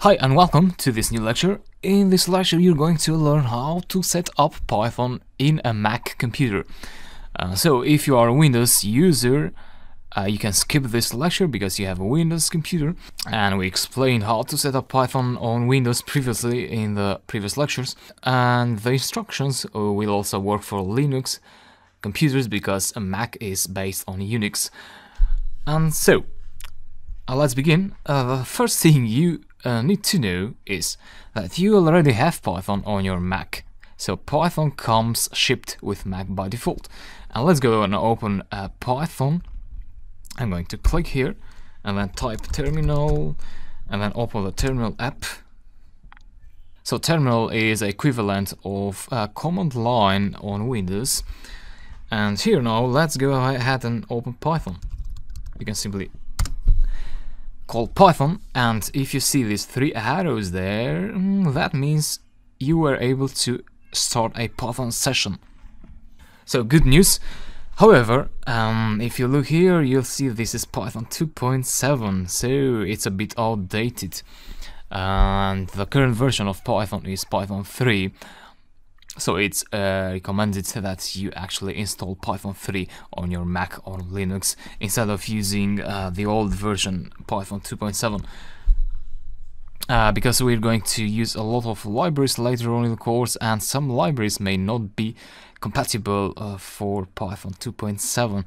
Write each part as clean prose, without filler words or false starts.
Hi and welcome to this new lecture. In this lecture you're going to learn how to set up Python in a Mac computer. So if you are a Windows user, you can skip this lecture because you have a Windows computer, and we explained how to set up Python on Windows previously in the previous lectures, and the instructions will also work for Linux computers because a Mac is based on Unix. And so let's begin. The first thing you need to know is that you already have Python on your Mac. So Python comes shipped with Mac by default. And let's go and open Python. I'm going to click here and then type terminal and then open the terminal app. So terminal is equivalent of command line on Windows. And here now let's go ahead and open Python. You can simply call Python, and if you see these three arrows there, that means you were able to start a Python session. So good news. However, if you look here, you'll see this is Python 2.7, so it's a bit outdated, and the current version of Python is Python 3. So it's recommended that you actually install Python 3 on your Mac or Linux instead of using the old version Python 2.7. Because we're going to use a lot of libraries later on in the course, and some libraries may not be compatible for Python 2.7.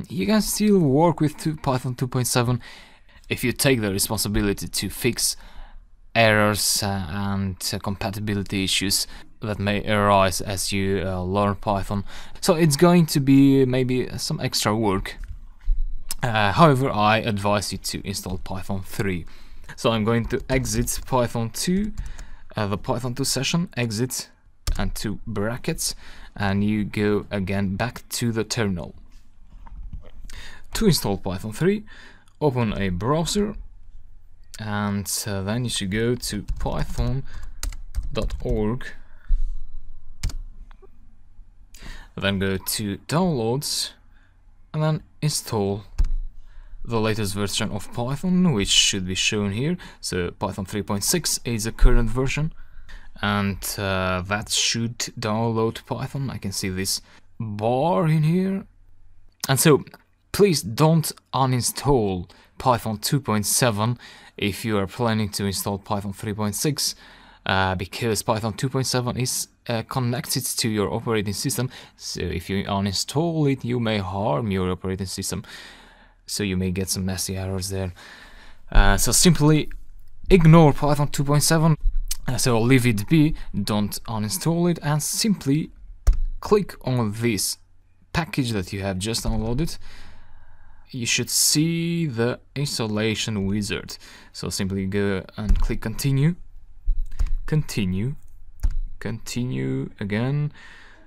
You can still work with Python 2.7 if you take the responsibility to fix errors and compatibility issues that may arise as you learn Python. So it's going to be maybe some extra work. However, I advise you to install Python 3. So I'm going to exit Python 2, the Python 2 session, exit and two brackets, and you go again back to the terminal. To install Python 3, open a browser, and then you should go to python.org, then go to downloads, and then install the latest version of Python, which should be shown here. So Python 3.6 is the current version, and that should download Python. I can see this bar in here. And so please don't uninstall Python 2.7 if you are planning to install Python 3.6, because Python 2.7 is connected to your operating system. So if you uninstall it, you may harm your operating system. So you may get some messy errors there. So simply ignore Python 2.7. So leave it be, don't uninstall it, and simply click on this package that you have just downloaded. You should see the installation wizard. So simply go and click continue, continue, continue again,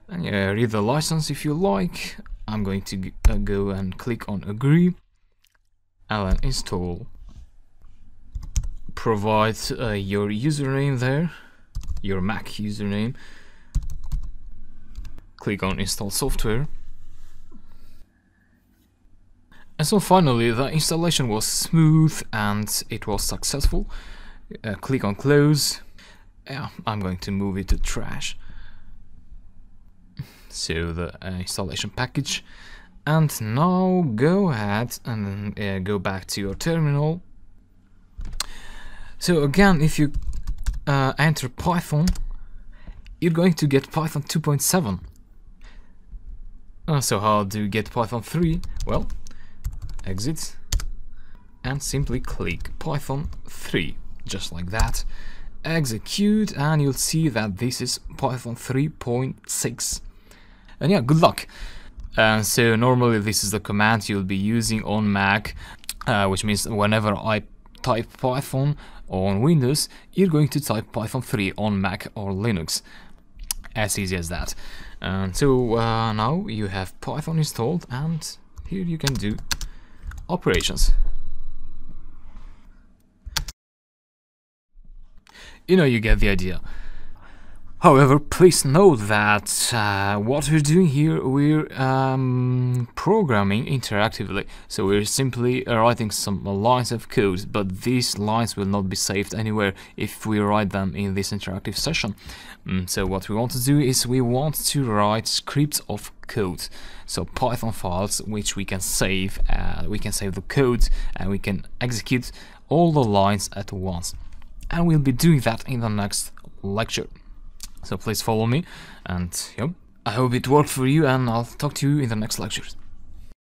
and read the license if you like. I'm going to go and click on agree, and then install. Provide your username there, your Mac username. Click on install software. And so finally the installation was smooth and it was successful. Click on close. I'm going to move it to trash. So the installation package. And now go ahead and go back to your terminal. So again, if you enter Python, you're going to get Python 2.7. So how do you get Python 3? Well, exit and simply click Python 3, just like that. Execute, and you'll see that this is Python 3.6. And yeah, good luck. So normally this is the command you'll be using on Mac, which means whenever I type Python on Windows, you're going to type Python 3 on Mac or Linux. As easy as that. And so now you have Python installed, and here you can do operations. You know, you get the idea. However, please note that what we're doing here, we're programming interactively. So we're simply writing some lines of code, but these lines will not be saved anywhere if we write them in this interactive session. So what we want to do is we want to write scripts of code, so Python files which we can save. We can save the code and we can execute all the lines at once. And we'll be doing that in the next lecture. So please follow me, and I hope it worked for you, and I'll talk to you in the next lectures.